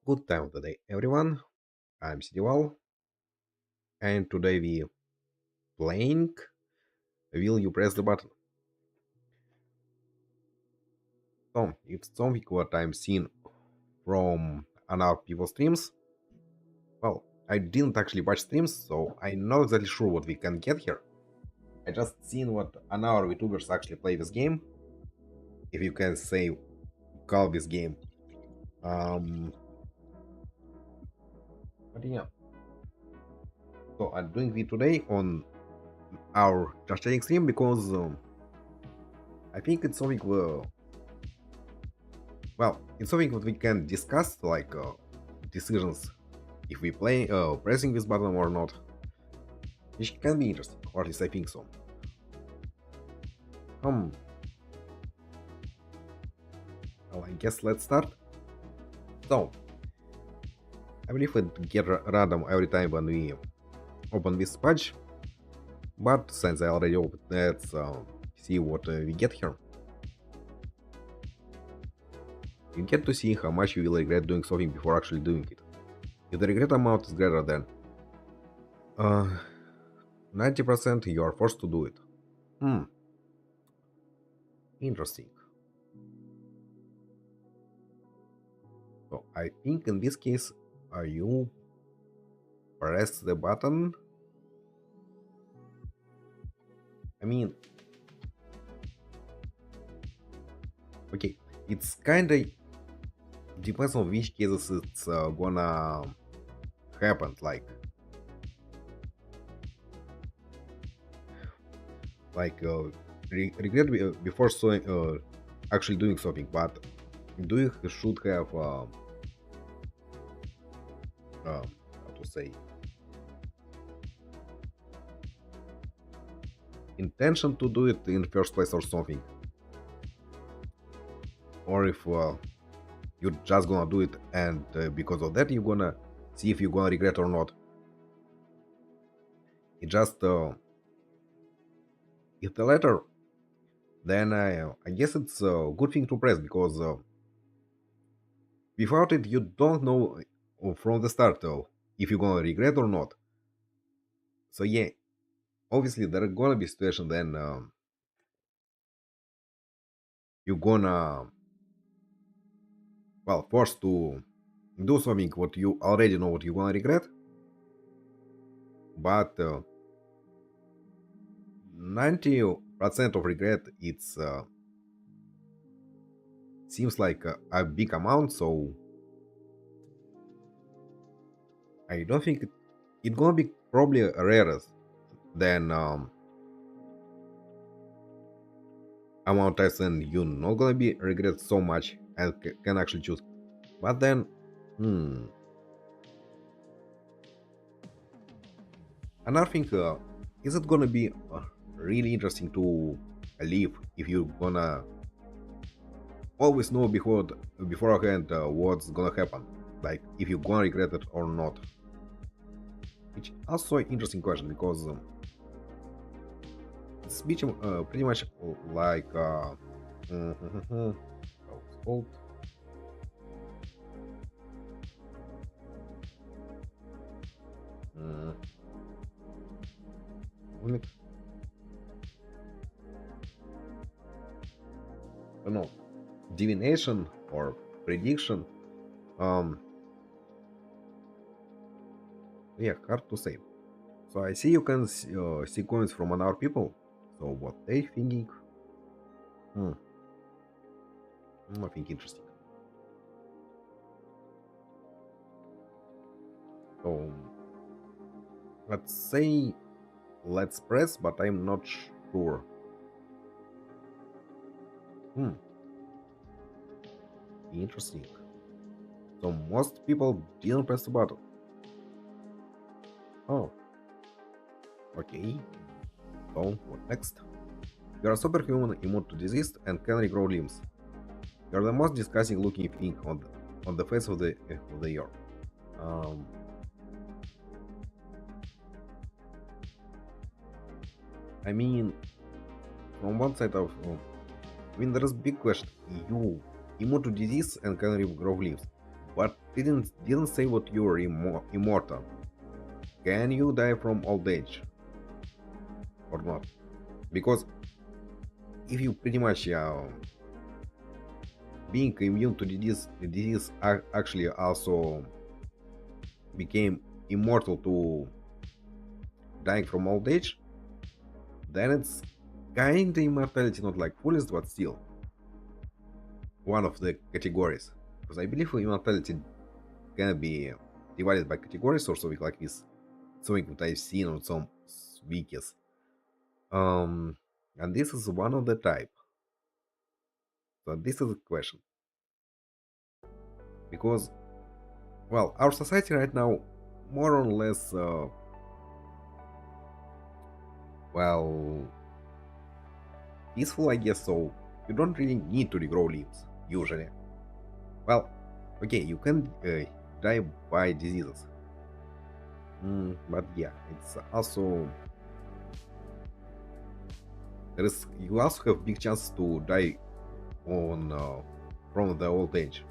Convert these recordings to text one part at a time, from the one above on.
Good time of the day, everyone. I'm Sidival, and today we playing. Will you press the button? So it's something what I'm seeing from another people's streams. Well, I didn't actually watch streams, so I'm not exactly sure what we can get here. I just seen what another VTubers actually play this game, if you can say call this game. Um, but yeah, so I'm doing it today on our Just Chatting stream because I think it's something it's something that we can discuss, like decisions if we play pressing this button or not, which can be interesting, or at least I think so. Um, well, I guess let's start. So, I believe it get random every time when we open this patch, but since I already opened, let's see what we get here. You get to see how much you will regret doing something before actually doing it. If the regret amount is greater than uh, 90%, you are forced to do it. Hmm, interesting. So I think in this case, you press the button. I mean, okay, it's kinda depends on which cases it's gonna happen. Regret before actually doing something, but doing should have how to say, intention to do it in first place or something, or if you're just gonna do it and because of that you're gonna see if you're gonna regret or not. It just if the latter, then I guess it's a good thing to press because without it you don't know from the start if you're gonna regret or not. So yeah, obviously there are gonna be situation then you're gonna forced to do something what you already know what you're gonna regret, but 90% of regret it's seems like a big amount, so I don't think it's gonna be probably rarer than amount of times and you're not gonna be regret so much and can actually choose. But then, hmm, another thing, is it gonna be really interesting to live if you're gonna always know beforehand what's gonna happen, like if you're gonna regret it or not? It's also an interesting question because it's pretty much like how it's called. Uh, I don't know, divination or prediction. Um, yeah, hard to say. So I see you can see comments from another people. So what they thinking? Hmm, I think interesting. So let's say let's press, but I'm not sure. Hmm, interesting. So most people didn't press the button. Oh, okay. So what next? You are superhuman, immune to disease, and can regrow limbs. You are the most disgusting looking thing on the face of the earth. Um, I mean, from one side of, I mean, there is big question. You immune to disease and can regrow limbs, but didn't say what you're immortal. Can you die from old age or not? Because if you pretty much being immune to disease actually also became immortal to dying from old age, then it's kinda immortality, not like fullest, but still one of the categories. Because I believe immortality can be divided by categories or something like this. Something that I've seen on some wikis. Um, and this is one of the type. So this is the question. Because, well, our society right now, more or less, well, peaceful, I guess. So you don't really need to regrow limbs usually. Well, okay, you can die by diseases. But yeah, it's also you also have big chances to die on from the old age.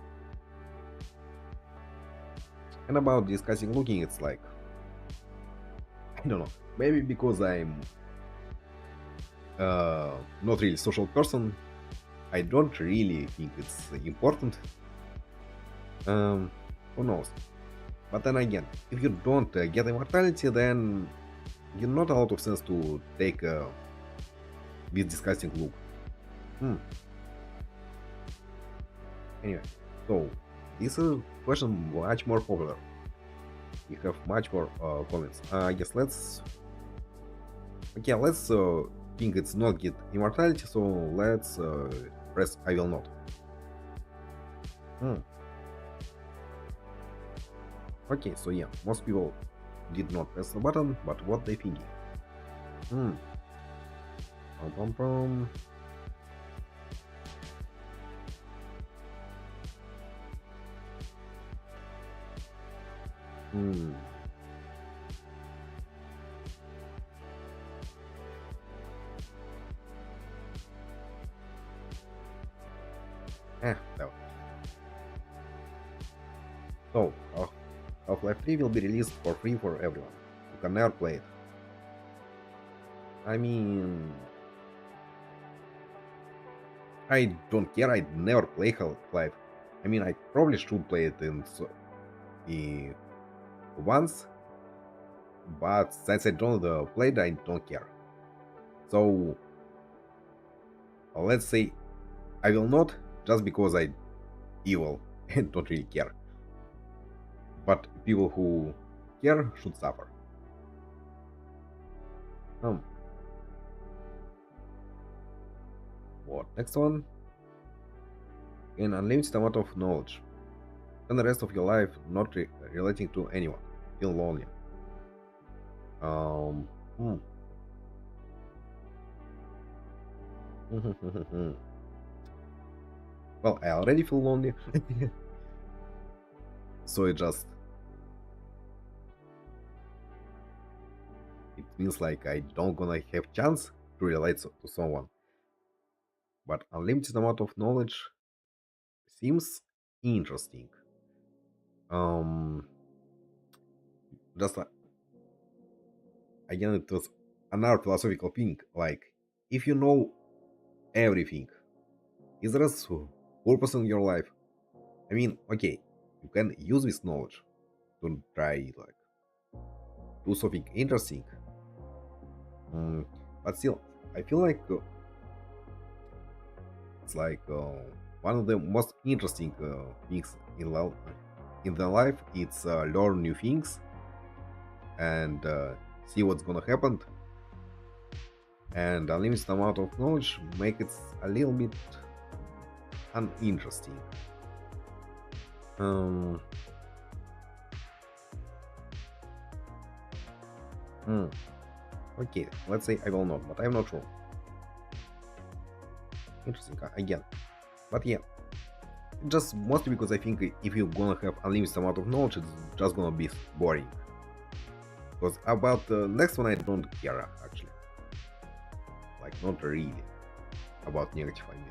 And about discussing looking, it's like I don't know, maybe because I'm not really social person, I don't really think it's important. Um, who knows? But then again, if you don't get immortality, then you're not a lot of sense to take this disgusting look. Hmm. Anyway, so this is question much more popular. We have much more comments. Yes, let's. Okay, let's think it's not get immortality, so let's press I will not. Hmm. Okay, so yeah, most people did not press the button, but what they thinking? Hmm. Pum, pum, pum. Hmm. No. So, Half-Life 3 will be released for free for everyone. You can never play it. I mean, I don't care. I never play Half-Life. I mean, I probably should play it in once, but since I don't play it, I don't care. So let's say I will not just because I evil and don't really care. But people who care should suffer. Um, what next one? An unlimited amount of knowledge. Spend the rest of your life not relating to anyone. Feel lonely. Um, hmm. Well, I already feel lonely, so it means like I don't gonna have chance to relate to someone. But unlimited amount of knowledge seems interesting. Um, just again, it was another philosophical thing. Like, if you know everything, is there a purpose in your life? I mean, okay, you can use this knowledge to try like do something interesting. Mm, but still, I feel like it's like one of the most interesting things in the life. It's learn new things and see what's gonna happen. And unlimited amount of knowledge make it a little bit uninteresting. Um, hmm, okay, let's say I will not, but I'm not sure. Interesting again, but yeah, just mostly because I think if you're gonna have unlimited amount of knowledge, it's just gonna be boring. Because about the next one, I don't care actually, like not really about negative. I mean,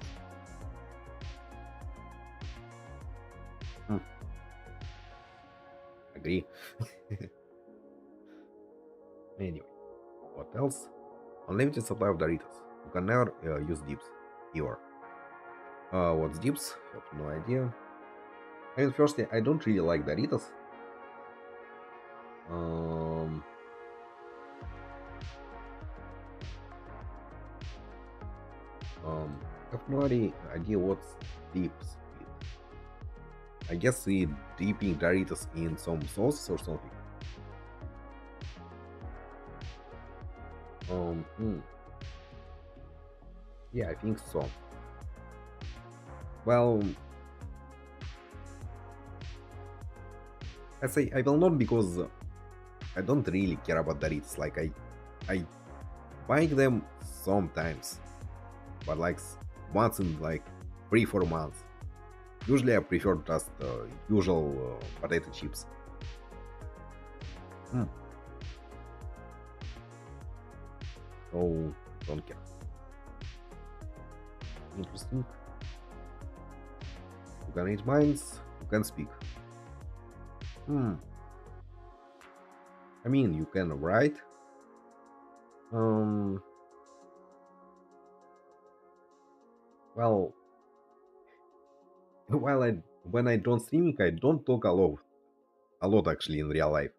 agree. Anyway, what else? Unlimited supply of Doritos. You can never use dips. Ever. What's dips? Have no idea. I mean, firstly, I don't really like Doritos. Um, have no idea what's dips. I guess we dipping Doritos in some sauce or something. Hmm. Yeah, I think so. Well, I say I will not because I don't really care about Doritos. Like I buy them sometimes, but like once in like 3 4 months. Usually I prefer just usual potato chips. Hmm. So don't care. Interesting. You can read minds. You can speak. Hmm. I mean, you can write. Um. Well, while I when I don't streaming, I don't talk a lot. A lot actually in real life.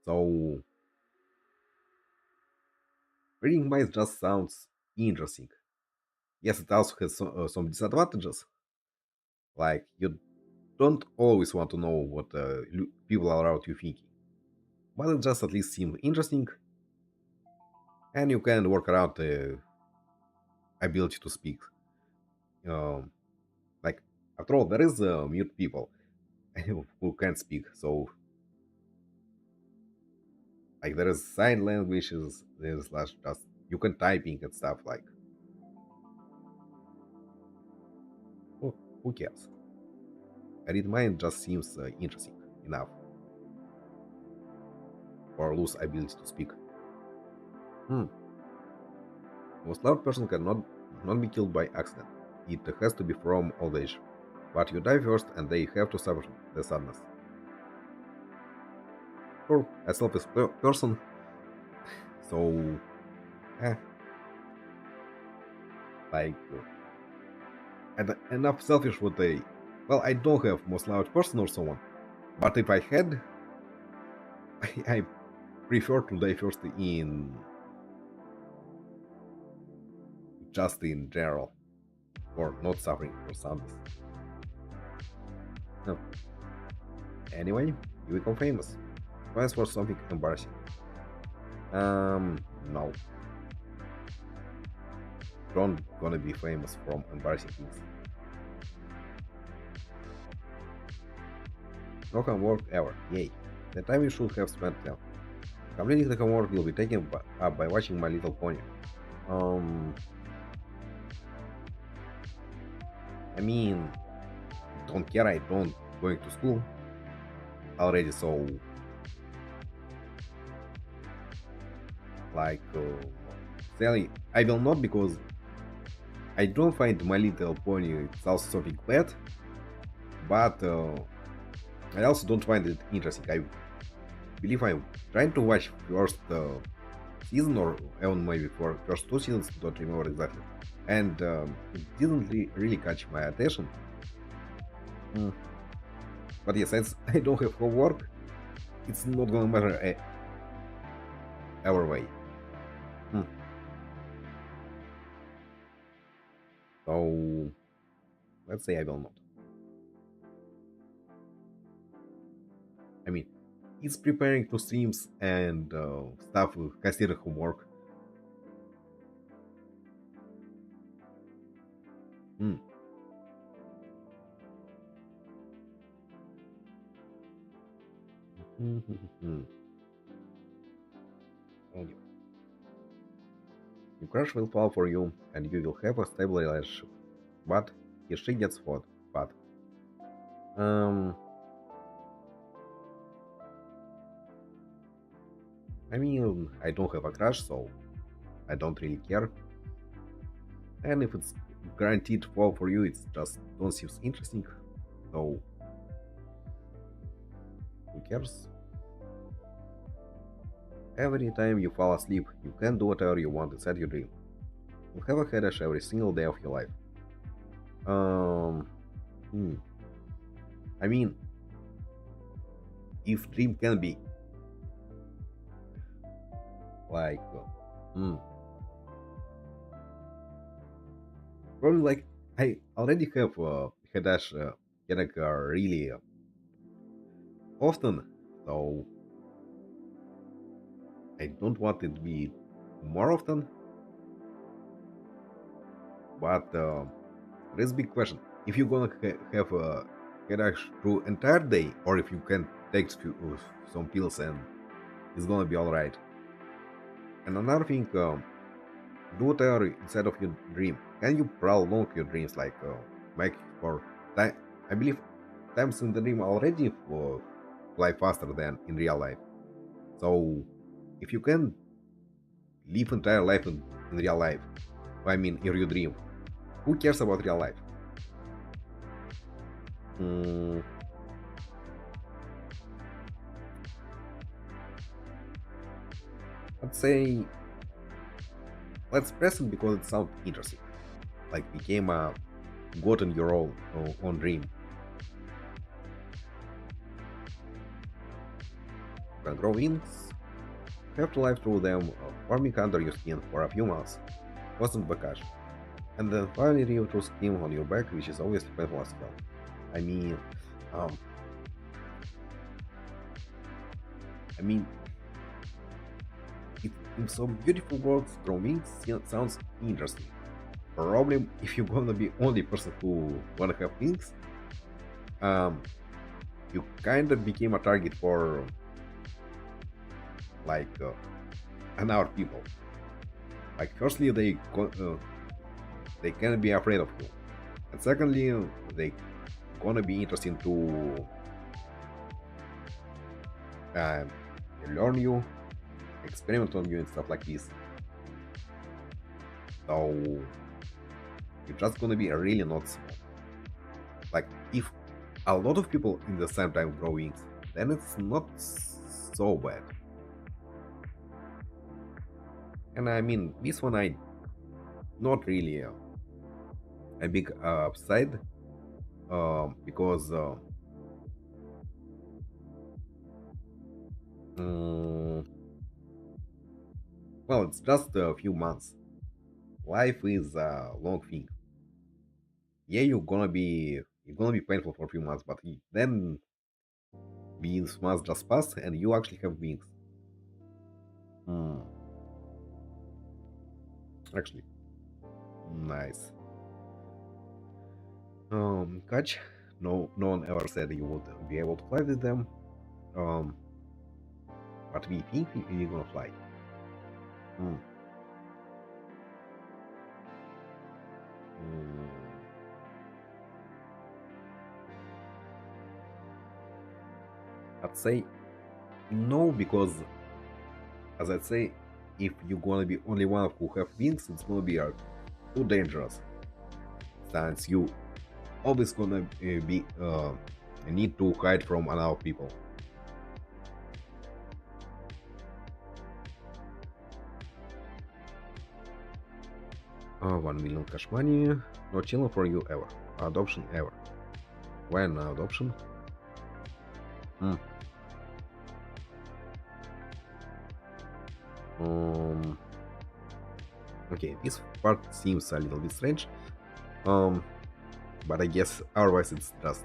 So reading minds just sounds interesting. Yes, it also has some disadvantages. Like you don't always want to know what people around you thinking, but it just at least seems interesting, and you can work around the ability to speak. Um, like after all, there is mute people who can't speak, so like there is sign languages, there's like just you can typing and stuff like. Who, who cares? Read mind just seems interesting enough for lose ability to speak. Hmm. Most loud person cannot not be killed by accident. It has to be from old age. But you die first and they have to suffer the sadness. Or a selfish person, so eh, like and enough selfish would they well I don't have most loud person or someone. But if I had I prefer to die first in just in general or not suffering for sadness. No. Anyway, you become famous. Twice for something embarrassing. No. Don't gonna be famous from embarrassing things. No homework ever. Yay. The time you should have spent them. Completing the homework will be taken up by watching My Little Pony. Um, I mean, don't care. I don't going to school already, so like, Sally, I will not because I don't find My Little Pony it's also something bad, but I also don't find it interesting. I believe I'm trying to watch first season or even maybe for first 2 seasons, don't remember exactly, and it didn't really catch my attention. Mm. But yes, since I don't have homework, it's not gonna matter our way. Hmm. So let's say I will not. I mean, it's preparing to streams and stuff consider homework. Hmm. Anyway, your crush will fall for you, and you will have a stable relationship. But if she gets fought, but um, I mean, I don't have a crush, so I don't really care. And if it's guaranteed fall for you, it's just don't seem interesting. So Who cares? Every time you fall asleep, you can do whatever you want inside your dream. You'll have a headache every single day of your life. Um, hmm. I mean, if dream can be like, hmm, probably like I already have headache really often, so I don't want it to be more often. But there's a big question: if you're gonna have a headache through entire day, or if you can take some pills and it's gonna be all right. And another thing, do whatever inside of your dream. Can you prolong your dreams, like make for time? I believe times in the dream already fly faster than in real life. So if you can live entire life in real life, I mean in your dream, who cares about real life? Mm, I'd say let's press it because it sounds interesting. Like became a god in your own dream. You can grow wings, have to live through them, forming under your skin for a few months, constant backlash, and then finally real through skin on your back, which is always painful as hell. I mean, um, I mean, in some beautiful words, drawing sounds interesting. Problem if you're gonna be only person who wanna have wings, um, you kind of became a target for like an hour people. Like, firstly, they can be afraid of you, and secondly, they gonna be interested to uh, learn you, experiment on you, and stuff like this. So you're just gonna be really not small. Like, if a lot of people in the same time grow wings, then it's not so bad. And I mean, this one I not really a big upside because mm, well, it's just a few months. Life is a long thing. Yeah, you're gonna be painful for a few months, but then these months just pass and you actually have wings. Hmm. Actually, nice. Catch. No one ever said you would be able to fly with them. Um, but we think you're gonna fly. Hmm. Hmm. I'd say no because, as I say, if you're gonna be only one who have wings, it's gonna be too dangerous. Since you always gonna be need to hide from other people. 1 million cash money, no chilling for you ever. Adoption ever. Why no adoption? Hmm. Um, okay, this part seems a little bit strange. Um, but I guess otherwise it's just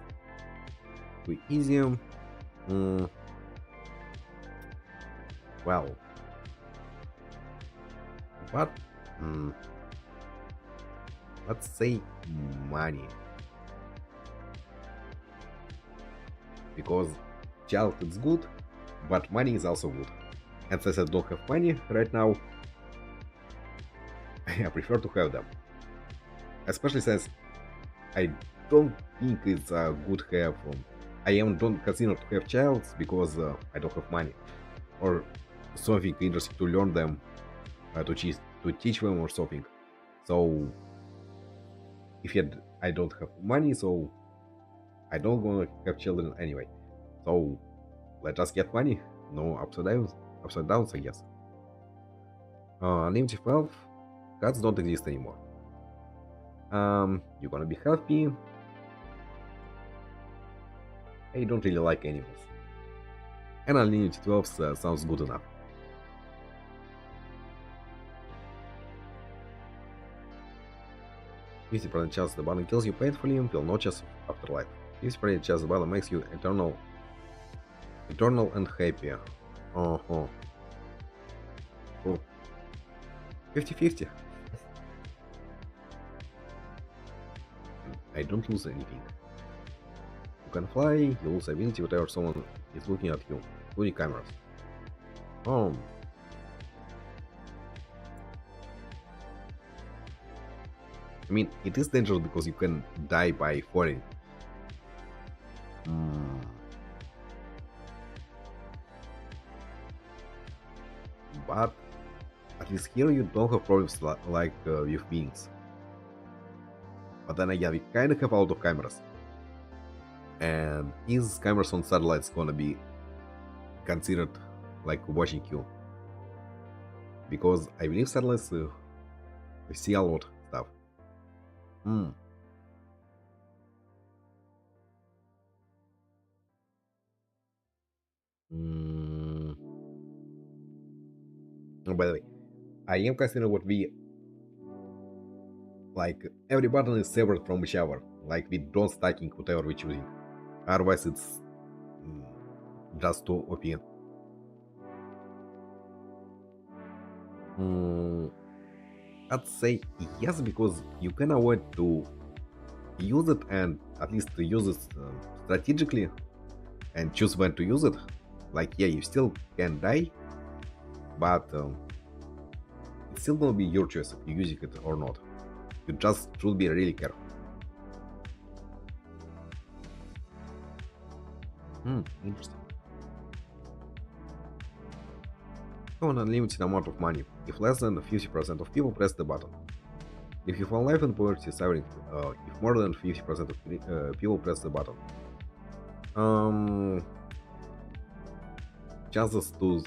too easy. Mm, well, but mm, let's say money, because child is good, but money is also good. And since I don't have money right now, I prefer to have them. Especially since I don't think it's a good have. I am don't consider to have child because I don't have money or something interesting to learn them, to teach them or something. So if yet I don't have money, so I don't gonna have children anyway. So Let us get money. No upside downs, I guess. Unlimited wealth, cards don't exist anymore. You're gonna be happy. I don't really like animals. And unlimited wealth sounds good enough. 50% chance the button kills you painfully will notice afterlife. 50% chance the button makes you eternal and happier. Uh-huh. Oh, 50-50. I don't lose anything. You can fly, you lose ability whatever someone is looking at you, including cameras. Um, I mean, it is dangerous because you can die by falling. Hmm. But at least here you don't have problems like with wings. But then again, we kind of have a lot of cameras. And is cameras on satellites gonna be considered like watching you? Because I believe satellites see a lot of stuff. Hmm. Mm. Oh, by the way, I am considering what we like. Every button is separate from each other. Like we don't stacking whatever we're choosing. Otherwise, it's mm, just too OP. Mm, I'd say yes because you can avoid to use it and at least to use it strategically and choose when to use it. Like yeah, you still can die, but it's still gonna be your choice if you using it or not. You just should be really careful. Interesting. Have an unlimited amount of money if less than 50% of people press the button. If you fall life in poverty suffering, if more than 50% of people press the button. Um, Chances too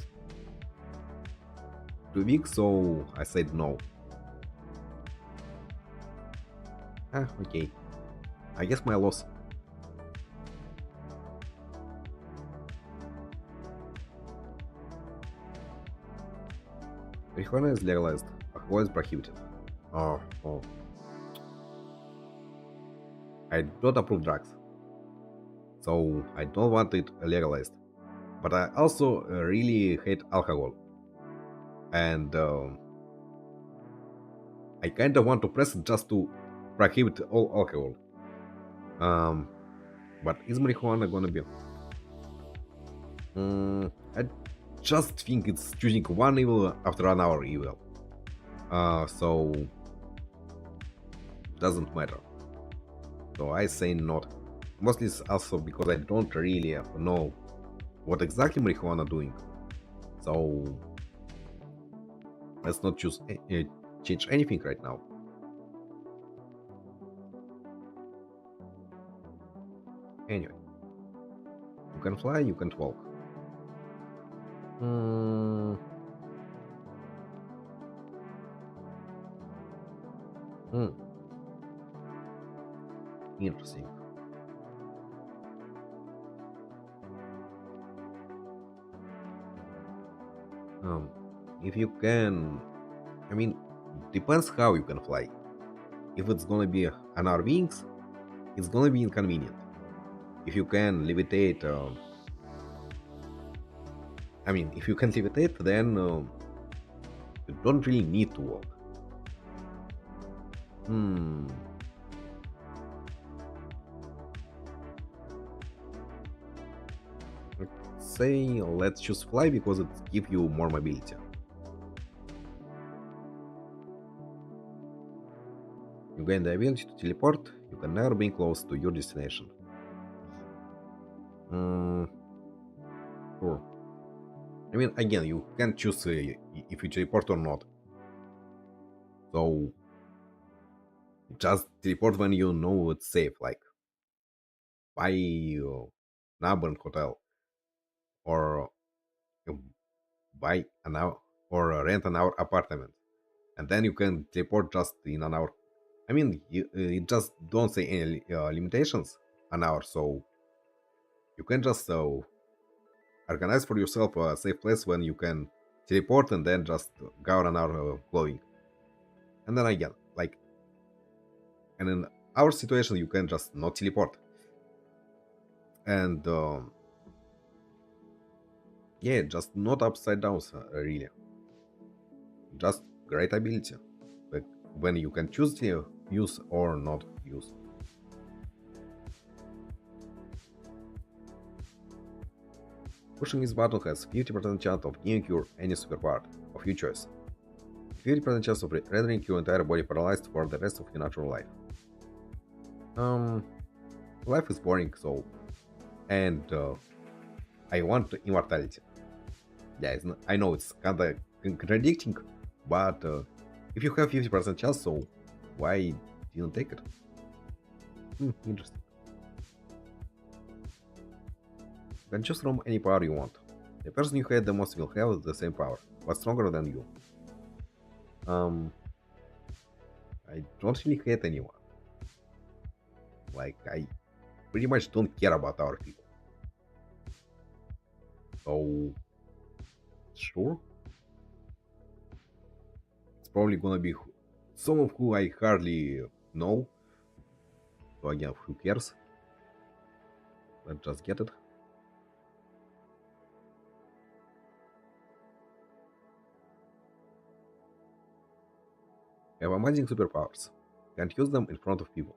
big, so I said no. Okay. I guess my loss. Marijuana is legalized, alcohol is prohibited. Oh, I don't approve drugs, so I don't want it legalized. But I also really hate alcohol, and I kind of want to press it just to prohibit all alcohol. Um, but is marijuana gonna be? I just think it's choosing one evil after another evil. So doesn't matter. So I say not. Mostly it's also because I don't really know what exactly marijuana doing. So let's not choose change anything right now. Anyway, you can fly, you can walk. Hmm, hmm, Interesting. Um, if you can, I mean, depends how you can fly. If it's gonna be on our wings, it's gonna be inconvenient. If you can levitate, I mean, if you can levitate, then you don't really need to walk. Hmm. Say let's choose fly because it gives you more mobility. You gain the ability to teleport. You can never be close to your destination. Hmm. Sure. I mean, again, you can choose if you teleport or not. So just teleport when you know it's safe, like by Naburn Hotel. or uh, buy an hour or rent an hour apartment, and then you can teleport just in an hour. I mean, it just don't say any limitations an hour, so you can just organize for yourself a safe place when you can teleport and then just go on an hour glowing. And then again, like, and in our situation, you can just not teleport, and yeah, just not upside down, really. Just great ability. Like when you can choose to use or not use. Pushing this button has 50% chance of giving you any superpower of your choice. 50% chance of rendering your entire body paralyzed for the rest of your natural life. Um, Life is boring, so and I want immortality. Yeah, I know it's kind of contradicting, but if you have 50% chance, so why didn't take it? Interesting. You can choose from any power you want. The person you hate the most will have the same power, but stronger than you. Um, I don't really hate anyone. Like I pretty much don't care about our people. So sure, it's probably gonna be someone who I hardly know. So again, who cares? Let's just get it. Have amazing superpowers. Can't use them in front of people.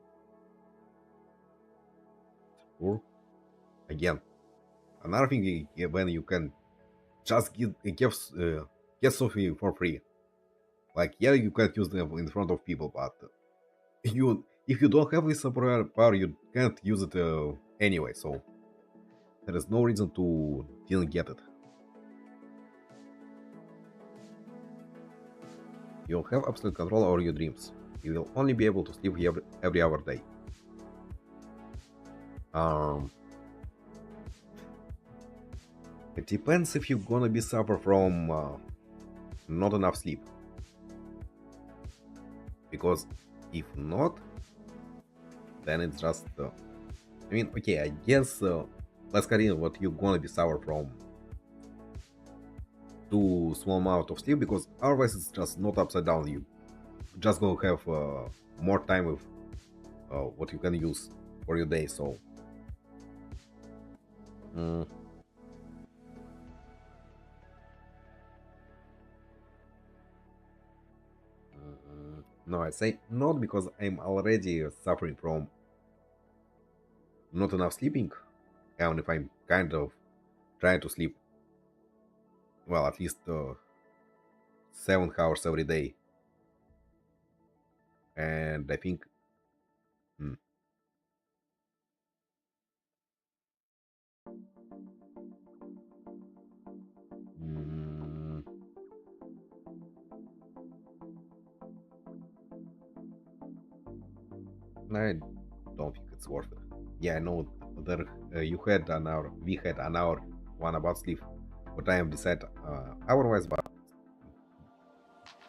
Or again, another thing when you can just get something for free. Like yeah, you can use them in front of people, but you if you don't have this superpower, you can't use it anyway. So there is no reason to didn't get it. You'll have absolute control over your dreams. You will only be able to sleep every other day. Um, it depends if you're gonna be suffer from not enough sleep. Because if not, then it's just. I mean, okay, I guess let's carry what you're gonna be suffer from too small amount of sleep because otherwise it's just not upside down. You just gonna have more time with what you can use for your day. So. mm, No, I say not because I'm already suffering from not enough sleeping, even if I'm kind of trying to sleep, well, at least 7 hours every day. And I think, hmm, mm, I don't think it's worth it. Yeah, I know there you had an hour, we had an hour one about sleep, but I am decided otherwise. But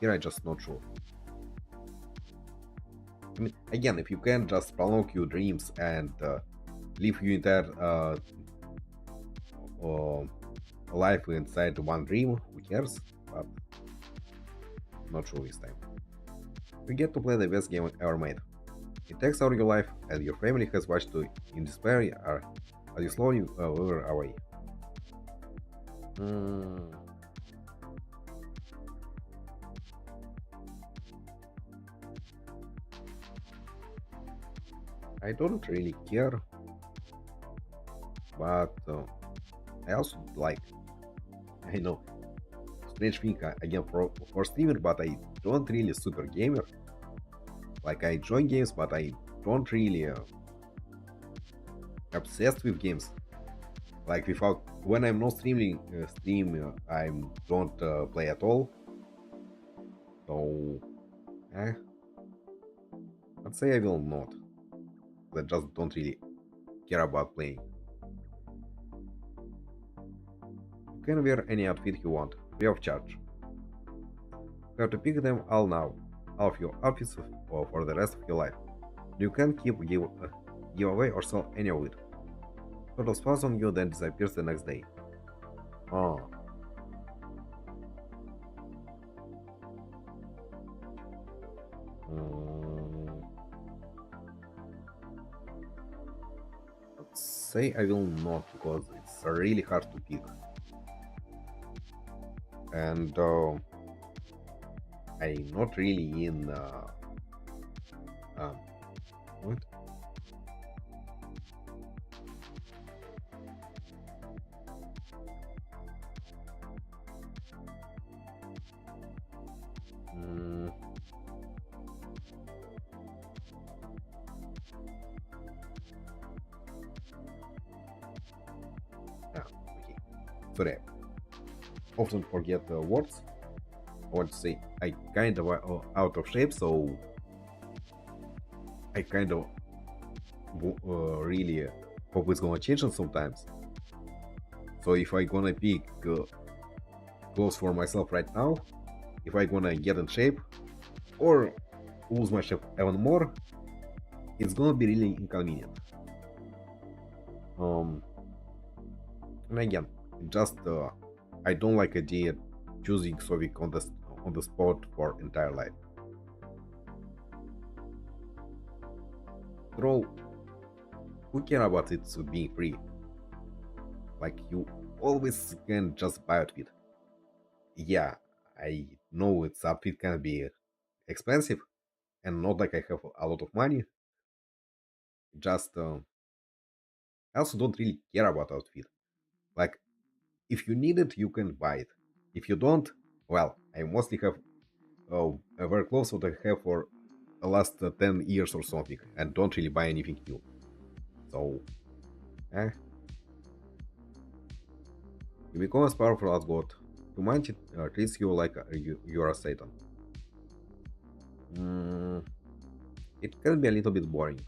here I just not sure. I mean, again, if you can just prolong your dreams and live your entire uh, life inside one dream, who cares? But not sure this time. You get to play the best game ever made. It takes over your life, and your family has watched you in despair as you slowly wither away. Mm, I don't really care, but I also like. I know, strange thing again for streamer, but I don't really super gamer. Like I join games, but I don't really obsessed with games. Like without when I'm not stream, I don't play at all. So eh, I'd say I will not. I just don't really care about playing. can wear any outfit you want, free of charge. You have to pick them all now, all of your outfits for the rest of your life. You can give away or sell any of it. Photos falls on you, then disappears the next day. Oh, mm, let's say I will not because it's really hard to pick, and I'm not really in. Um, what? Mm, okay. Sorry, I often forget words. I want to say I kind of out of shape, so I kind of really hope it's gonna change it sometimes. So if I gonna pick clothes for myself right now, if I gonna get in shape or lose my shape even more, it's gonna be really inconvenient. Um, and again, just I don't like idea choosing Sovik on the spot for entire life. Throw who care about it being free? Like you always can just buy it with. Yeah, I know its outfit can be expensive and not like I have a lot of money. Just I also don't really care about outfit. Like if you need it, you can buy it. If you don't, well, I mostly have wear clothes what I have for the last 10 years or something, and don't really buy anything new. So, eh, you become as powerful as God. Humanity treats you like you're a Satan. Mm, it can be a little bit boring.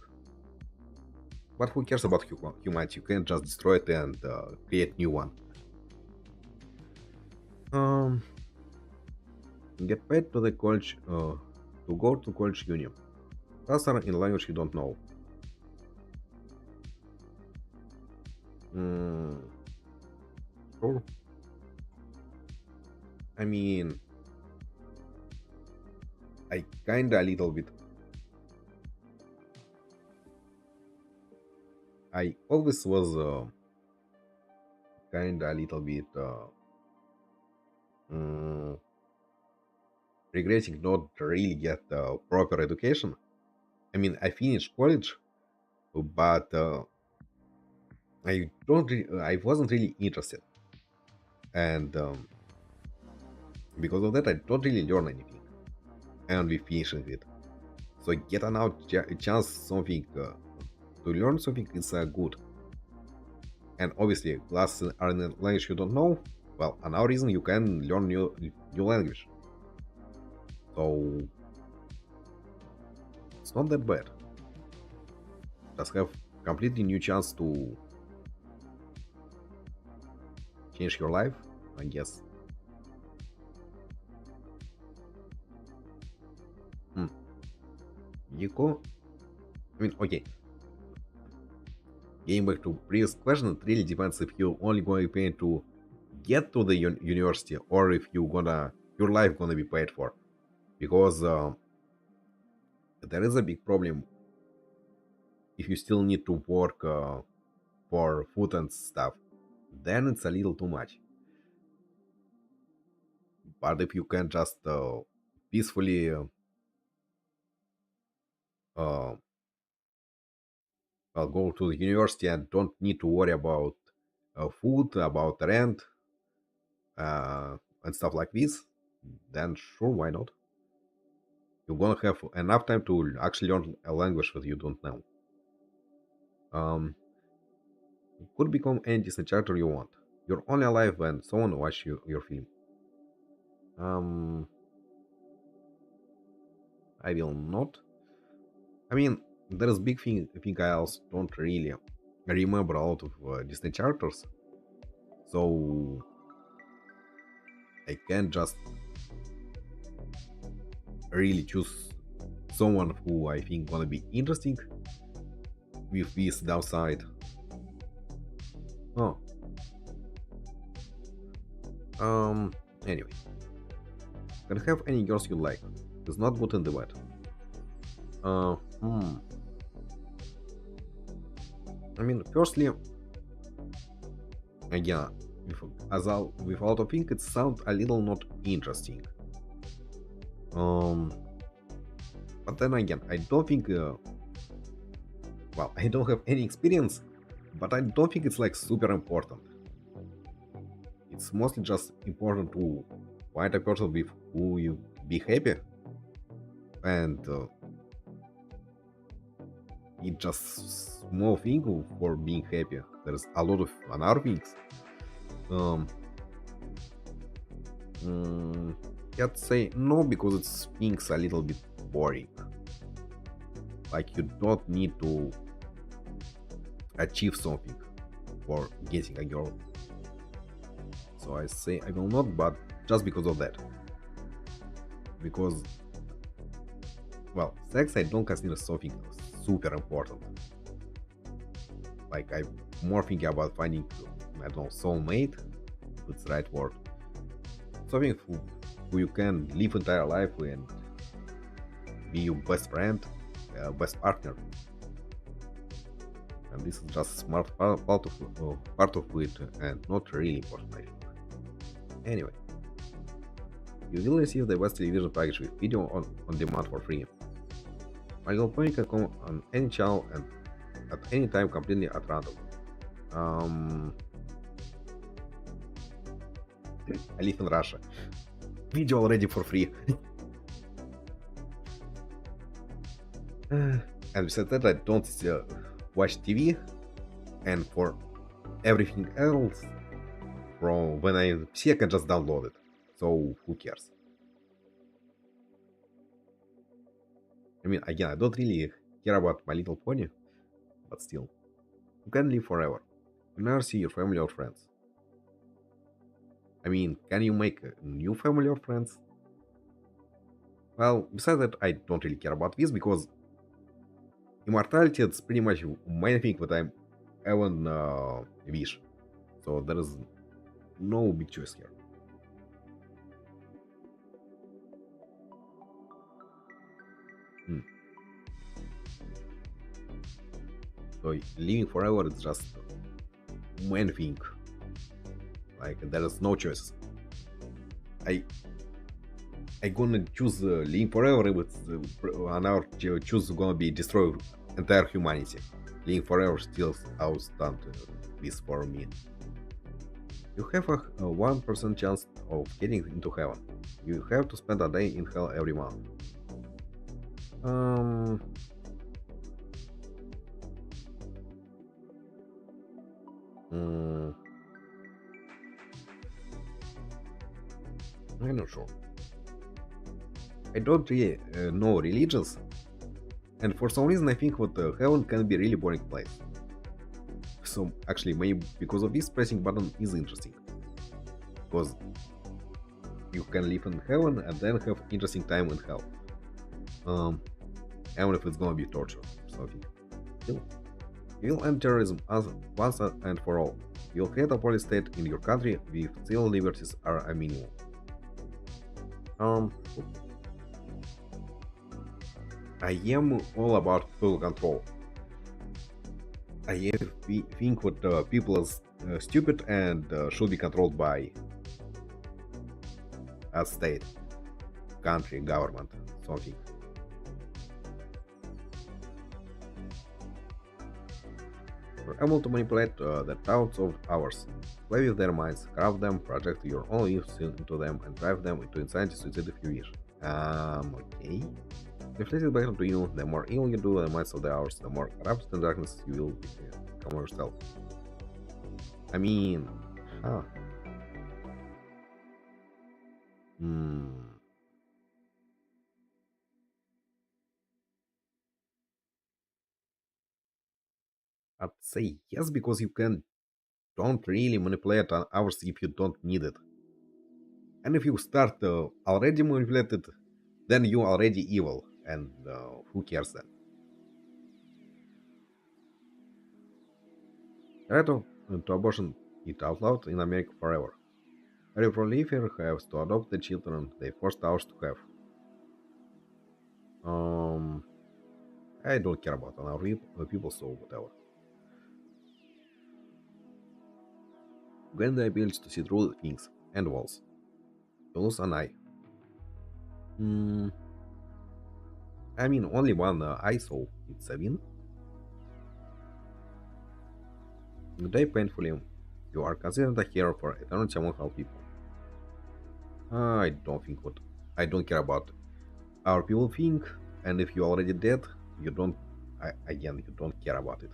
But who cares about humanity? You can just destroy it and create new one. Um, get paid to the college to go to college union. Answer in language you don't know. Mm, sure. I mean, I kinda a little bit. I always was kinda a little bit mm, regretting not really get proper education. I mean, I finished college, but I wasn't really interested, and because of that, I don't really learn anything, and we finishing it. So get an out chance something to learn something is good, and obviously classes are in a language you don't know. Well, another reason you can learn new language, so it's not that bad. Just have completely new chance to change your life, I guess. Hmm. Nico, I mean, okay. Getting back to previous question, it really depends if you only going to pay to get to the university or if you gonna your life gonna be paid for. Because there is a big problem if you still need to work for food and stuff. Then it's a little too much. But if you can just peacefully uh, go to the university and don't need to worry about food, about rent, and stuff like this, then sure, why not? You're gonna have enough time to actually learn a language that you don't know. You could become any Disney character you want. You're only alive when someone watch your film. Um, I will not. I mean, there's big thing I also don't really remember a lot of Disney characters. So I can't just really choose someone who I think gonna be interesting with this downside. Oh, um, anyway, can have any girls you like. It's not good in the bed. Uh, hmm. I mean, firstly, yeah, with a lot of things, it sounds a little not interesting. Um, but then again, I don't think. Well, I don't have any experience, but I don't think it's like super important. It's mostly just important to find a person with who you be happy, and it's just small thing for being happy. There's a lot of other things. Um, mm, I'd say no because it's things a little bit boring. Like you don't need to achieve something for getting a girl. So I say I will not, but just because of that. Because well, sex I don't consider something super important. Like I'm more thinking about finding I don't know soulmate, if it's the right word. Something who you can live entire life with and be your best friend, best partner. And this is just smart part of it and not really important I think. Anyway, you will receive the best television package with video on demand for free. Michael Point can come on any channel and at any time completely at random. Um, I live in Russia. Video already for free. And besides that, I don't watch TV, and for everything else, from when I see, I can just download it. So who cares? I mean, again, I don't really care about My Little Pony, but still, you can live forever. You never see your family or friends. I mean, can you make a new family or friends? Well, besides that, I don't really care about this because immortality is pretty much main thing that I'm even wish. So there is no big choice here. Hmm. So living forever is just main thing. Like there is no choices. I I gonna choose living forever if it's another choose gonna be destroy entire humanity. Living forever still outstand this for me. You have a 1% chance of getting into heaven. You have to spend a day in hell every month. Um, mm, I'm not sure. I don't really know religions, and for some reason I think that heaven can be really boring place. So actually, maybe because of this, pressing button is interesting because you can live in heaven and then have interesting time in hell. Um, Even if it's gonna be torture or something. Still, you'll end terrorism as once and for all. You'll create a police state in your country with civil liberties are a minimum. Um, I am all about total control. Think that people are stupid and should be controlled by a state, country, government, something. You're able to manipulate the thoughts of ours, play with their minds, craft them, project your own views into them, and drive them into insanity suicide if you wish. Okay. Reflect it back to you. The more evil you do, the minds of the hours, the more corrupt and darkness you will become yourself. I mean, huh. Hmm. I'd say yes because you can don't really manipulate others if you don't need it. And if you start already manipulated, then you already evil, and who cares then? Right to abortion it outlawed in America forever. Every prolifer has to adopt the children they forced ours to have. Um, I don't care about our people, so whatever. Gain the ability to see through things and walls. To lose an eye. Hmm, I mean, only one eye, so it's a win. Die painfully. You are considered a hero for eternity among all people. I don't think what I don't care about our people think, and if you're already dead, you don't. Again, you don't care about it.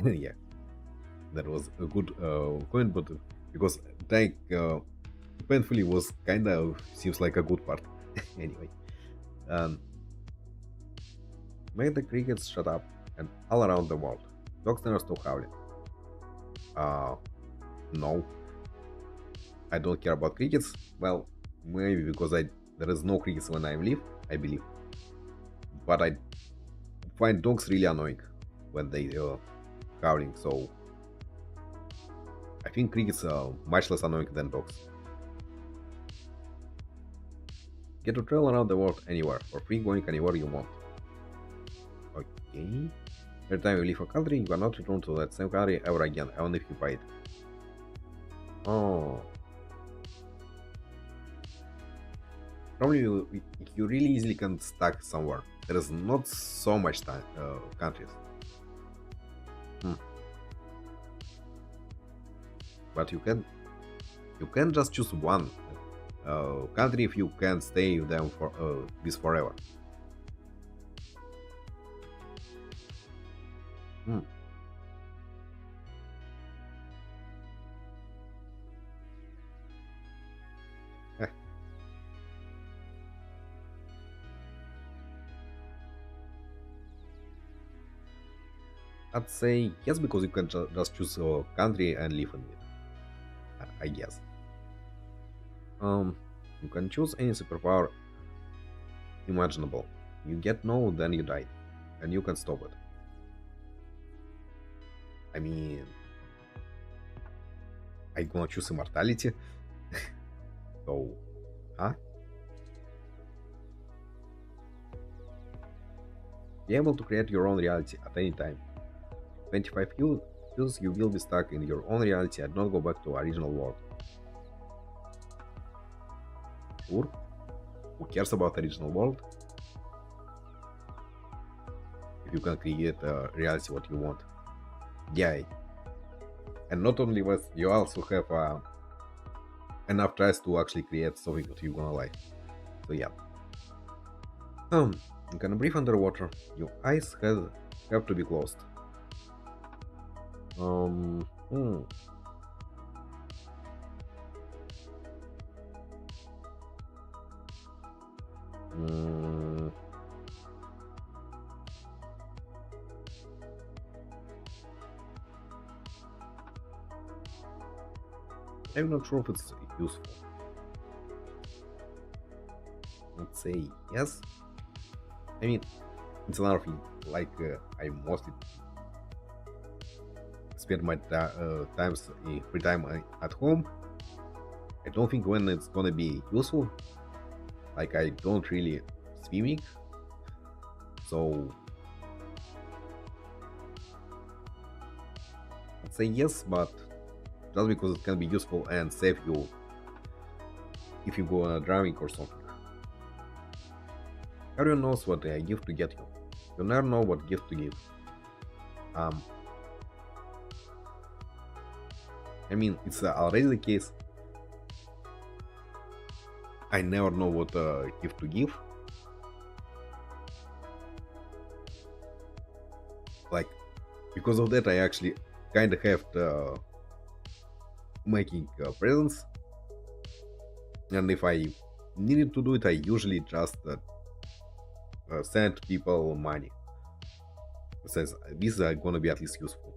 Yeah, that was a good point, but because dying painfully was kind of seems like a good part. Anyway, um, make the crickets shut up and all around the world. Dogs never stop howling. Uh, no, I don't care about crickets. Well, maybe because I there is no crickets when I live, I believe. But I find dogs really annoying when they howling. So I think crickets are much less annoying than dogs. Get to travel around the world anywhere for free, going anywhere you want. Okay. Every time you leave a country, you cannot return to that same country ever again, even if you buy it. Oh, probably you really easily can stuck somewhere. There is not so much time, countries. Hmm. But you can just choose one country if you can stay with them for this forever. Hmm. Eh, I'd say yes because you can just choose a country and live in it. I guess. Um, you can choose any superpower imaginable. You get no, then you die, and you can stop it. I mean, I gonna choose immortality. So, huh? Be able to create your own reality at any time. 25 years you will be stuck in your own reality and not go back to original world. Sure, who cares about original world if you can create a reality what you want? Yeah, and not only that, you also have enough tries to actually create something that you're gonna like. So yeah. You can breathe underwater. Your eyes have to be closed. Um, hmm. Mm, I'm not sure if it's useful. Let's say yes. I mean, it's another thing. Like I mostly spend my times free time at home. I don't think when it's gonna be useful. Like I don't really swimming, so I'd say yes, but just because it can be useful and save you if you go drowning or something. Everyone knows what a gift to get you. You never know what gift to give. Um, I mean, it's already the case. I never know what gift to give. Like, because of that, I actually kind of have to making presents. And if I needed to do it, I usually just send people money. It says these are gonna be at least useful.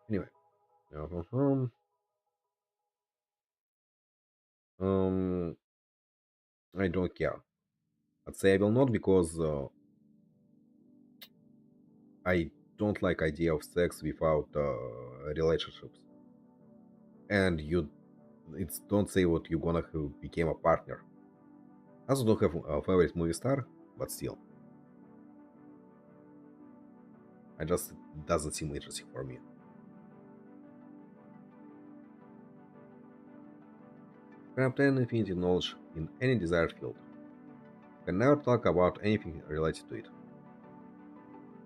Anyway, um, um, I don't care. I'd say I will not because I don't like idea of sex without relationships. And you, it's don't say what you gonna have became a partner. I also don't have a favorite movie star, but still, I just doesn't seem interesting for me. Can obtain infinity knowledge in any desired field. Can never talk about anything related to it.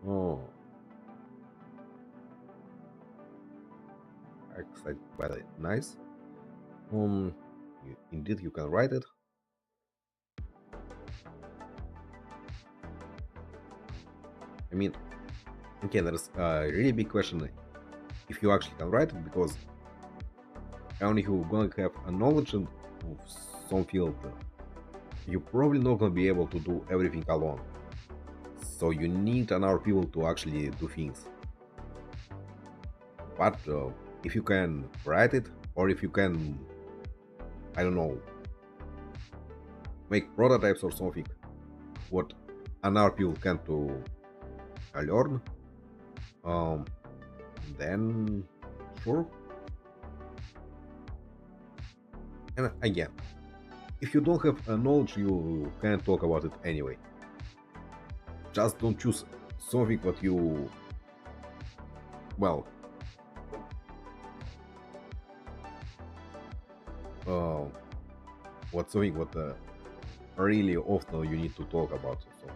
Oh, excited by it. Nice. Indeed, you can write it. I mean, okay, there's a really big question if you actually can write it because only you gonna have a knowledge of some field, you're probably not gonna be able to do everything alone. So you need another people to actually do things. But if you can write it, or if you can, I don't know, make prototypes or something, what another people can to learn, um, then sure. And again, if you don't have a knowledge, you can't talk about it anyway. Just don't choose something what you, well, uh, what something what really often you need to talk about. So,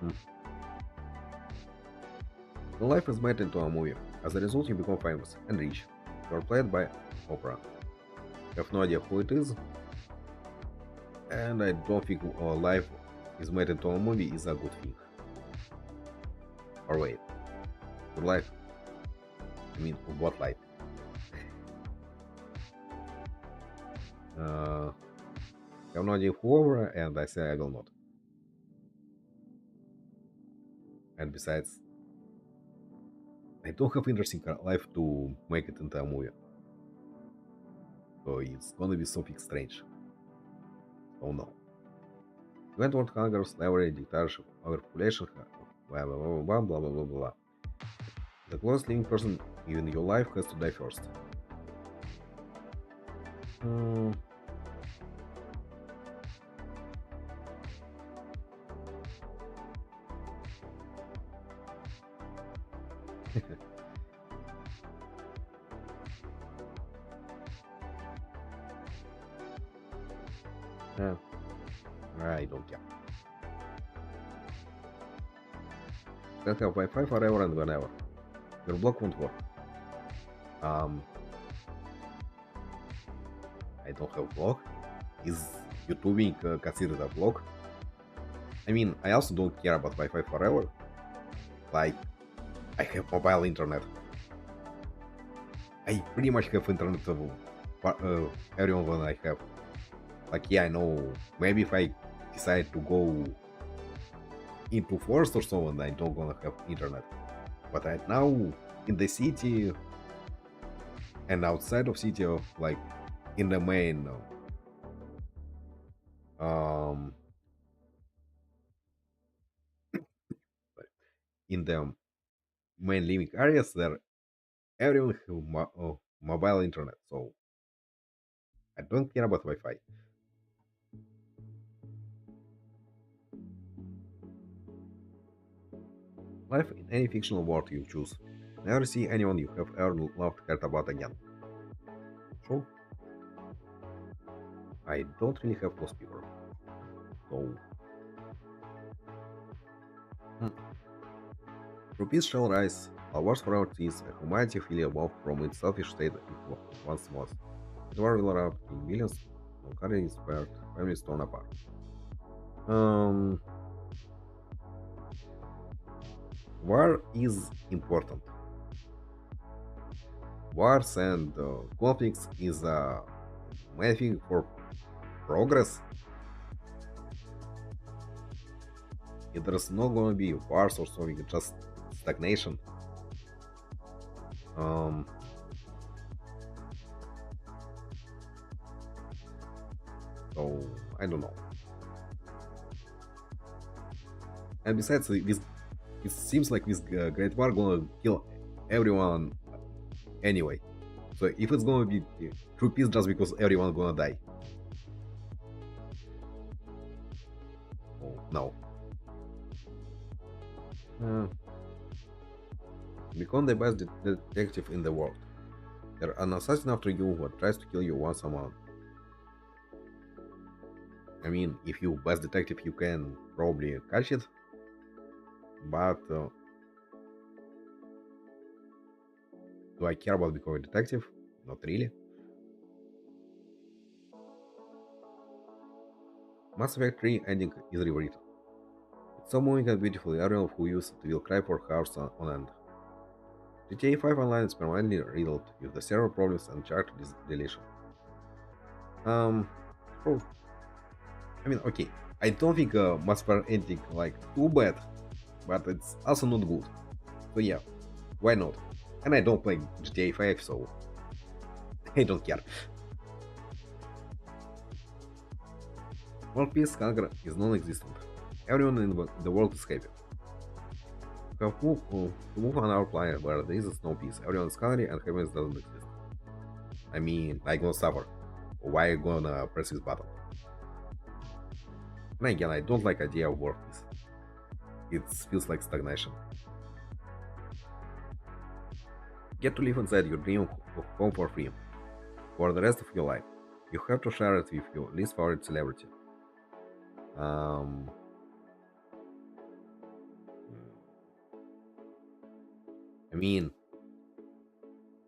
hmm. The life is made into a movie. As a result, you become famous and rich. You are played by Oprah. You have no idea who it is, and I don't think life is made into a movie is a good thing. Or wait, your life? I mean, what life? I have no idea who Oprah, and I say I will not. And besides, I don't have interesting life to make it into a movie. So it's gonna be something strange. Oh no. Event hunger, slavery, dictatorship, overpopulation, blah blah blah blah blah blah blah blah. The closest living person in your life has to die first. Hmm. Yeah, I don't care. Can have Wi-Fi forever and whenever. Your block won't work. Um, I don't have block. Is YouTubing considered a block? I mean, I also don't care about Wi-Fi forever. Like, I have mobile internet. I pretty much have internet of everyone when I have. Like, yeah, I know. Maybe if I decide to go into forest or so, and I don't gonna have internet. But right now, in the city and outside of city, of like in the main, um, in the main living areas, there everyone have mobile internet. So I don't care about Wi-Fi. Life in any fictional world you choose. Never see anyone you have ever loved cared about again. So I don't really have close people. So hmm. Rupees shall rise, awards for our teeth, and humanity flee evolved from its selfish state it once was. The war will erupt in millions, mankind inspired, families torn apart. Um, War is important. Wars and conflicts is a main thing for progress. If there's not gonna be wars or something, just stagnation. Um, so I don't know. And besides, this it seems like this Great War gonna kill everyone anyway. So if it's gonna be true peace just because everyone gonna die, oh no. Uh, Become the best detective in the world. There's an assassin after you who tries to kill you once a month. I mean, if you best detective, you can probably catch it, but do I care about becoming a detective? Not really. Mass Effect 3 ending is rewritten. It's so moving and beautiful, everyone who used it will cry for hours on end. GTA 5 Online is permanently riddled with the server problems and chart deletion. Um, oh, I mean, okay, I don't think Mass Effect ending like too bad, but it's also not good. So yeah, why not? And I don't play GTA 5, so I don't care. World peace hunger is non-existent. Everyone in the world is happy. To move on our planet where there is no peace, everyone is hungry and happiness doesn't exist. I mean, I gonna suffer. Why I gonna press this button? And again, I don't like idea of world peace. It feels like stagnation. Get to live inside your dream home for free for the rest of your life. You have to share it with your least favorite celebrity. Um, I mean,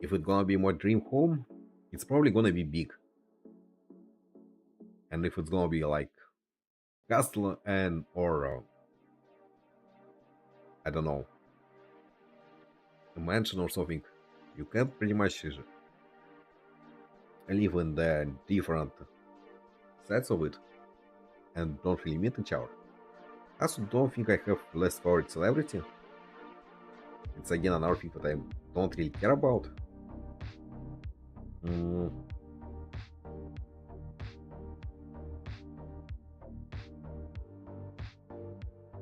if it's gonna be my dream home, it's probably gonna be big. And if it's gonna be like castle and or I don't know, a mansion or something, you can pretty much live in the different sides of it and don't really meet each other. I also don't think I have less favorite celebrity. It's again another thing that I don't really care about. Mm,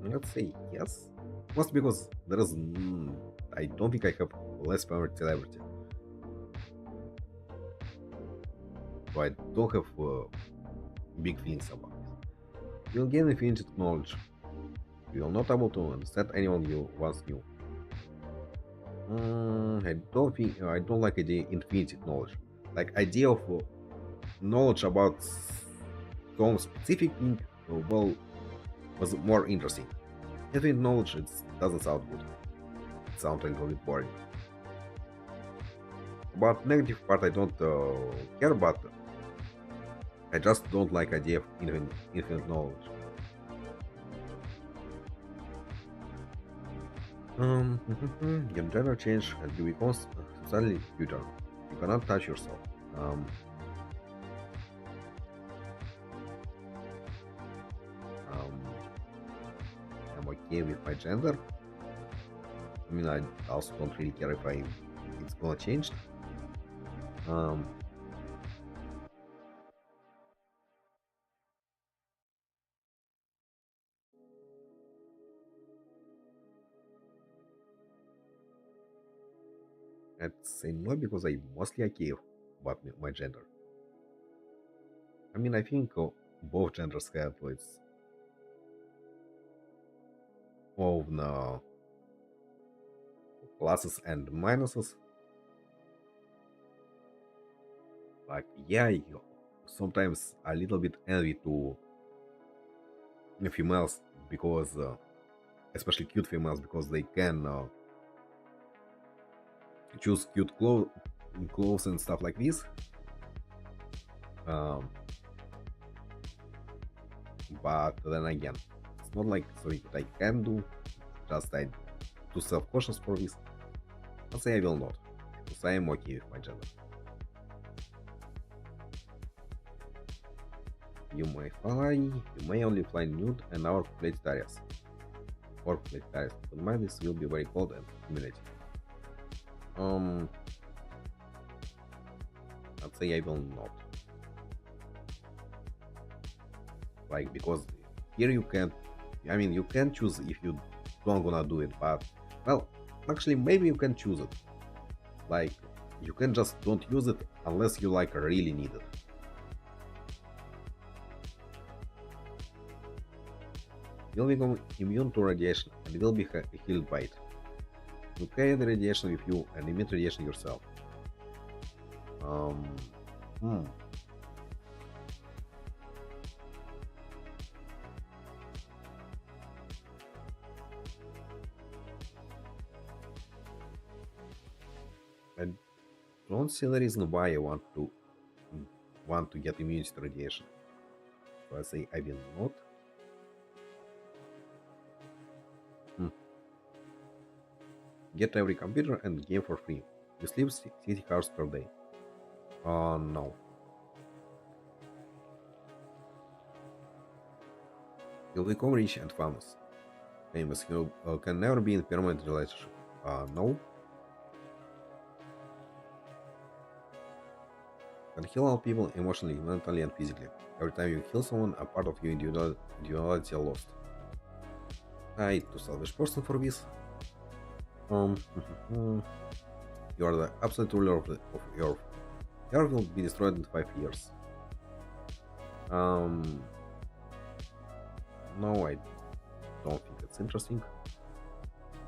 let's say yes. Mostly because there is. I don't think I have less favorite celebrity. So I don't have big feelings about it. You'll gain infinite knowledge. You will not able to understand anyone you once knew. I don't think I don't like idea infinite knowledge. Like idea of knowledge about some specific thing, well, was more interesting. Infinite knowledge it doesn't sound good. It sounds a little bit boring. About negative part, I don't care about. I just don't like idea of infinite knowledge. Your gender change and you become suddenly cuter. You cannot touch yourself. Um, um, I'm okay with my gender. I mean, I also don't really care if it's gonna change. Um, I'd say no because I mostly okay about my gender. I mean, I think both genders have its own pluses and minuses. Like, yeah, you sometimes a little bit envy to females because, especially cute females, because they can choose clothes and stuff like this. Um, but then again, it's not like something that I can do. Just I too self-cautious for this. I'll say I will not, because I am okay with my gender. You may only fly nude and our populated areas. Or populated areas, but mind this will be very cold and humiliating. Um, I'd say I will not. Like, because here you can't, I mean, you can choose if you don't wanna do it, but, well, actually, maybe you can choose it. Like, you can just don't use it unless you, like, really need it. You'll become immune to radiation and will be healed by it. You carry the radiation with you and emit radiation yourself. Um, hmm. I don't see the reason why I want to get immunity to radiation. So I say I will not. Hmm. Get every computer and game for free. You sleep 60 hours per day. Oh no. You'll become rich and famous. Famous. You can never be in permanent relationship. No. Can heal all people emotionally, mentally, and physically. Every time you heal someone, a part of your individuality are lost. I too selfish person for this. Um, you are the absolute ruler of Earth. Earth will be destroyed in 5 years. Um, no, I don't think it's interesting.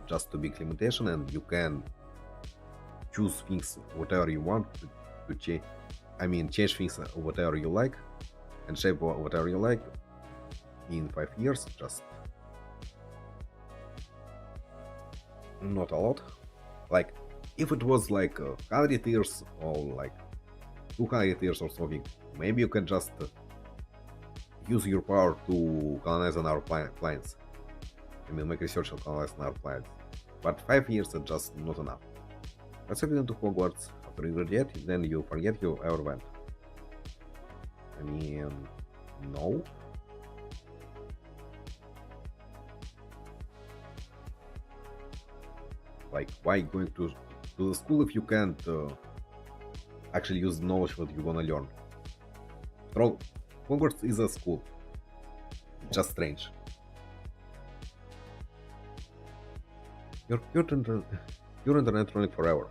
Just a big limitation, and you can choose things whatever you want to change. I mean, change things whatever you like, and shape whatever you like in 5 years. Just not a lot. Like, if it was like 100 years or like 200 years or something, maybe you can just use your power to colonize on our planets. I mean, make research on colonize on our planet. But 5 years is just not enough. Let's get into Hogwarts. After you graduate, then you forget you ever went. I mean, no. Like, why going to the school if you can't actually use the knowledge what you wanna learn? Hogwarts is a school. It's just strange. Your internet running forever.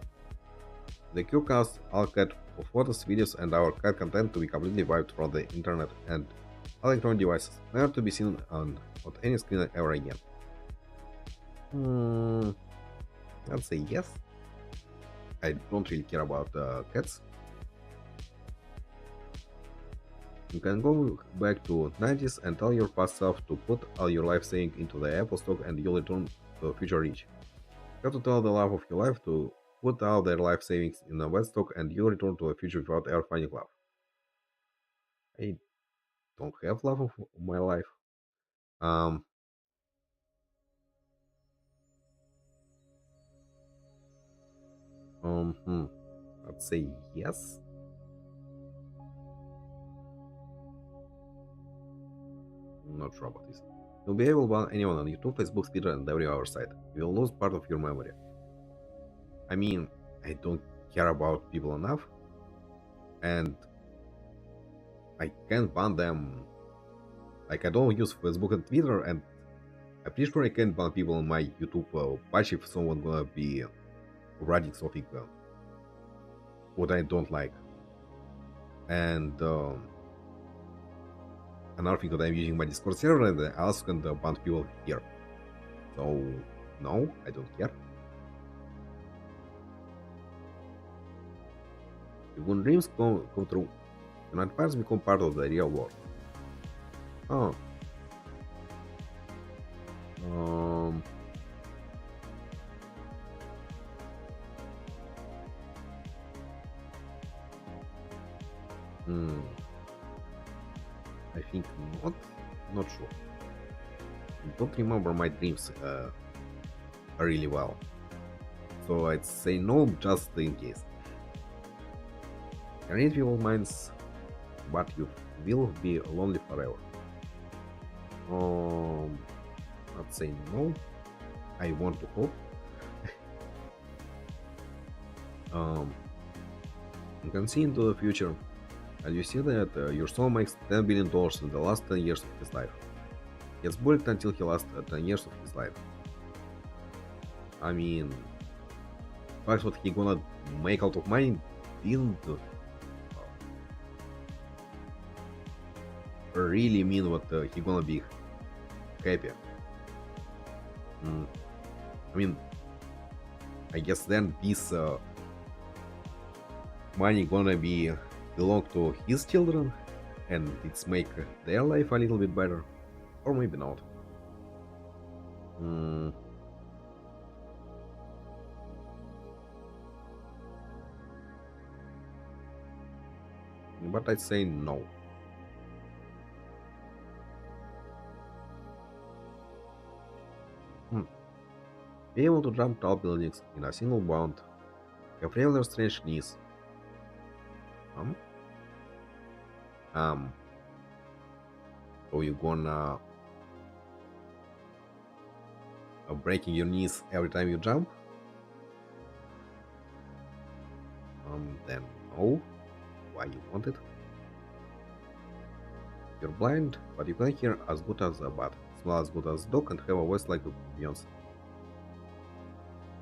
The Q caused all cat photos, videos, and our cat content to be completely wiped from the internet and electronic devices, never to be seen on any screen ever again. Hmm, I'd say yes. I don't really care about cats. You can go back to 90s and tell your past self to put all your life saving into the Apple stock and you'll return to future rich. You have to tell the love of your life to put all their life savings in a wet stock and you'll return to the future without ever finding love. I don't have love of my life. Um, hmm, I'd say yes. Not sure about this. You'll be able to ban anyone on YouTube, Facebook, Twitter, and every other site. You will lose part of your memory. I mean, I don't care about people enough, and I can't ban them. Like, I don't use Facebook and Twitter, and I'm pretty sure I can't ban people on my YouTube page if someone gonna be writing something what I don't like. And another thing that I'm using my Discord server, and I also can ban people here. So, no, I don't care. When dreams come true, your nightmares become part of the real world. Oh. Um, hmm, I think not. Not sure. I don't remember my dreams really well. So I'd say no just in case. I read people's minds, but you will be lonely forever. Um, I'd say no. I want to hope. Um, you can see into the future, and you see that your soul makes $10 billion in the last 10 years of his life. Gets bullied until he lasts 10 years of his life. I mean, that's what he gonna make out of money didn't really mean what he gonna be happy. Mm, I mean, I guess then this money gonna be belong to his children, and it's make their life a little bit better, or maybe not. Mm, but I'd say no. Hmm. Be able to jump tall buildings in a single bound, have rather strange knees. Um, um, so you gonna breaking your knees every time you jump? Then no. Why you want it? You're blind, but you can hear as good as a bat, smell as good as a dog, and have a voice like Beyonce.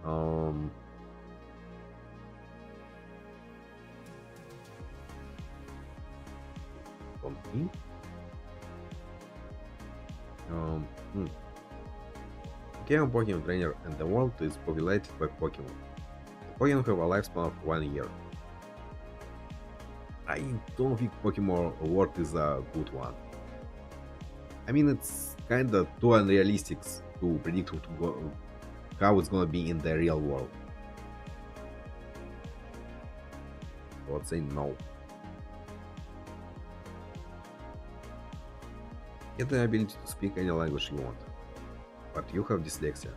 Um, don't think. Hmm. Okay, I'm a Pokemon trainer, and the world is populated by Pokemon. Pokemon have a lifespan of 1 year. I don't think Pokemon world is a good one. I mean, it's kinda too unrealistic to predict how it's gonna be in the real world. So I'd say no. Get the ability to speak any language you want, but you have dyslexia.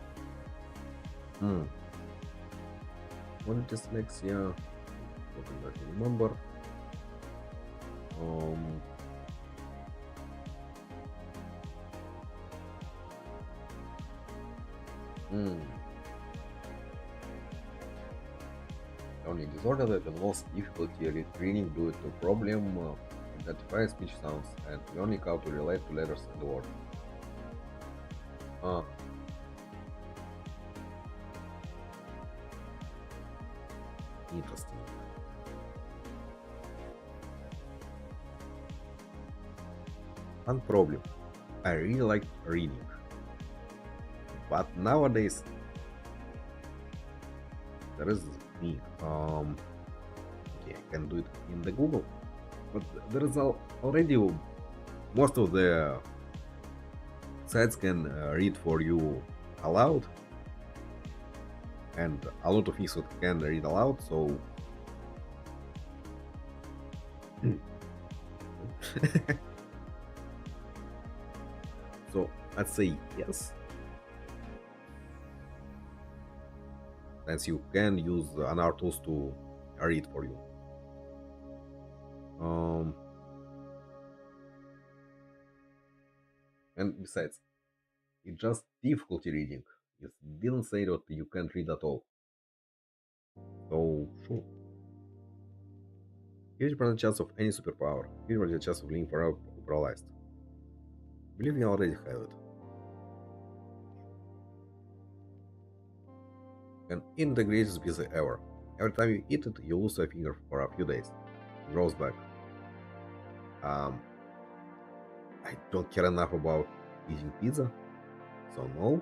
Hmm. What is dyslexia? What I remember. Um. Hmm. Only disorder that involves difficulty reading due to problem identifying speech sounds and learning how to relate to letters and words. Ah, interesting. One problem. I really like reading, but nowadays there is me. Okay, I can do it in the Google, but there is already most of the sites can read for you aloud, and a lot of things can read aloud. So so I'd say yes, since you can use another tools to read for you. Um, and besides, it's just difficulty reading. It didn't say that you can't read at all. So sure. Huge percent chance of any superpower. Huge percent chance of living forever paralyzed. Believe you already have it. And eat the greatest pizza ever. Every time you eat it, you lose a finger for a few days. It grows back. Um, I don't care enough about eating pizza, so no.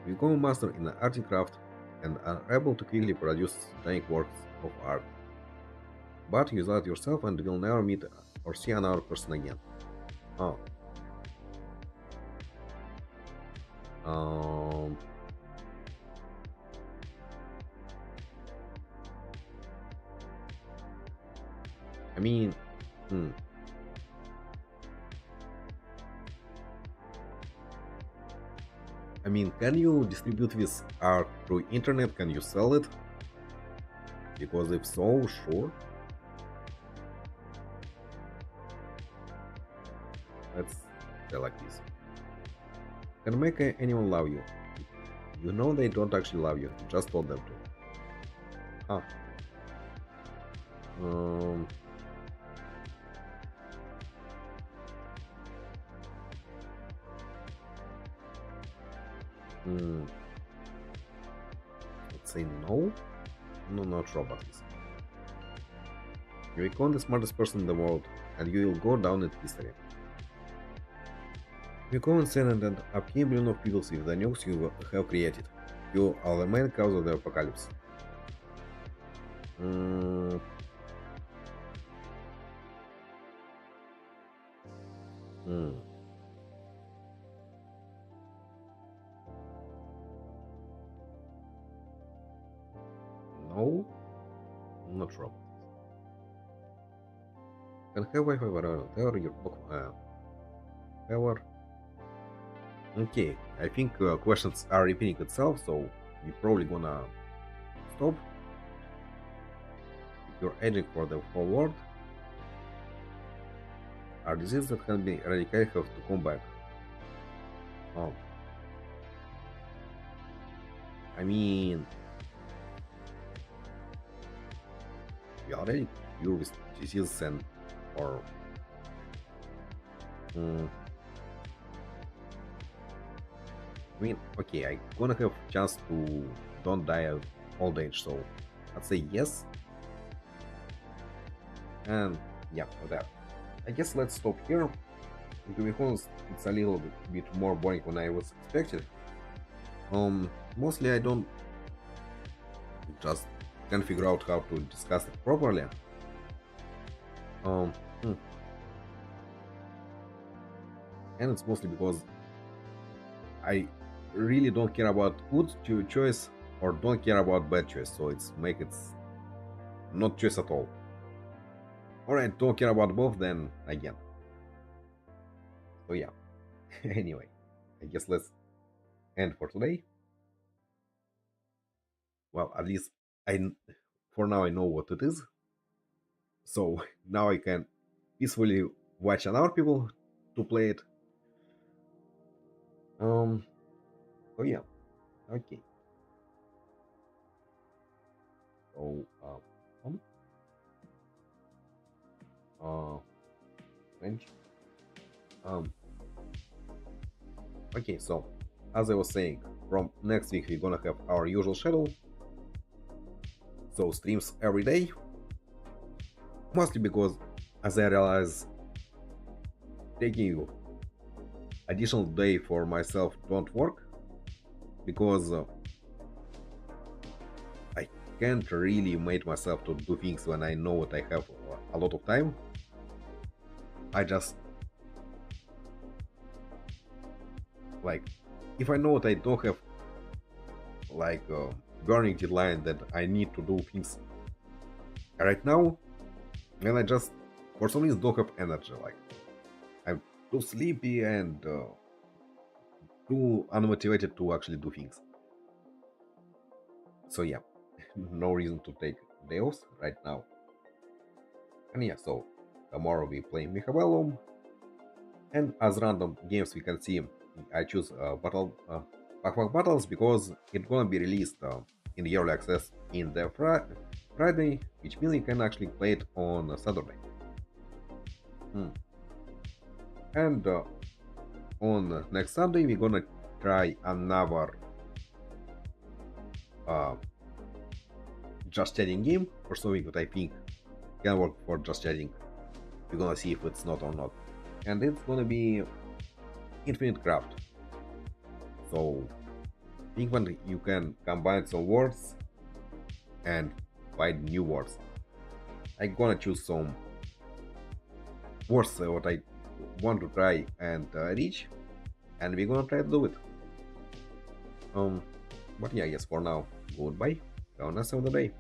You become a master in an art and craft and are able to quickly produce giant works of art. But you isolate yourself and will never meet or see another person again. Oh. Um, I mean, hmm. I mean, can you distribute this art through internet? Can you sell it? Because if so, sure. Let's say like this. Can make anyone love you. You know they don't actually love you. You just told them to. Huh. Um. Hmm. Let's say no. No, not robot. You become the smartest person in the world, and you will go down in history. You become insane and up a billion of people with the nukes you have created. You are the main cause of the apocalypse. Mm, hmm. No, not robot. Can have Wi-Fi wherever your book. Ever. Okay, I think questions are repeating itself, so you're probably gonna stop. You're aging for the whole world. Are diseases that can be eradicated have to come back. Oh, I mean, we already cure with diseases and or mm, I mean, okay, I gonna have chance to don't die of old age, so I'd say yes. And yeah, for that, I guess let's stop here. To be honest, it's a little bit more boring than I was expected. Mostly I don't just can't figure out how to discuss it properly. Um, hmm, and it's mostly because I really don't care about good choice or don't care about bad choice, so it's make it not choice at all. Or I don't care about both, then again. So yeah. Anyway, I guess let's end for today. Well, at least I for now I know what it is. So now I can peacefully watch another people to play it. Um. So yeah. Okay. So uh French. Um. Okay. So as I was saying, from next week we're gonna have our usual schedule. So streams every day. Mostly because as I realize taking additional day for myself don't work because I can't really make myself to do things when I know that I have a lot of time. I just like if I know that I don't have like a burning deadline that I need to do things right now, and I just for some reason don't have energy. Like I'm too sleepy and too unmotivated to actually do things. So yeah, no reason to take day off right now. And yeah, so tomorrow we play Michabellum, and as random games we can see, I choose Pac-Man Battles because it's gonna be released in the early access in the Friday, which means you can actually play it on Saturday. Hmm. And on next Sunday we're gonna try another uh, just chatting game or something that I think can work for just chatting. We're gonna see if it's not or not. And it's gonna be Infinite Craft. So think when you can combine some words and find new words. I'm gonna choose some words what I want to try and reach, and we're gonna try to do it. Um, but yeah, yes, for now, goodbye. Have a nice of the day.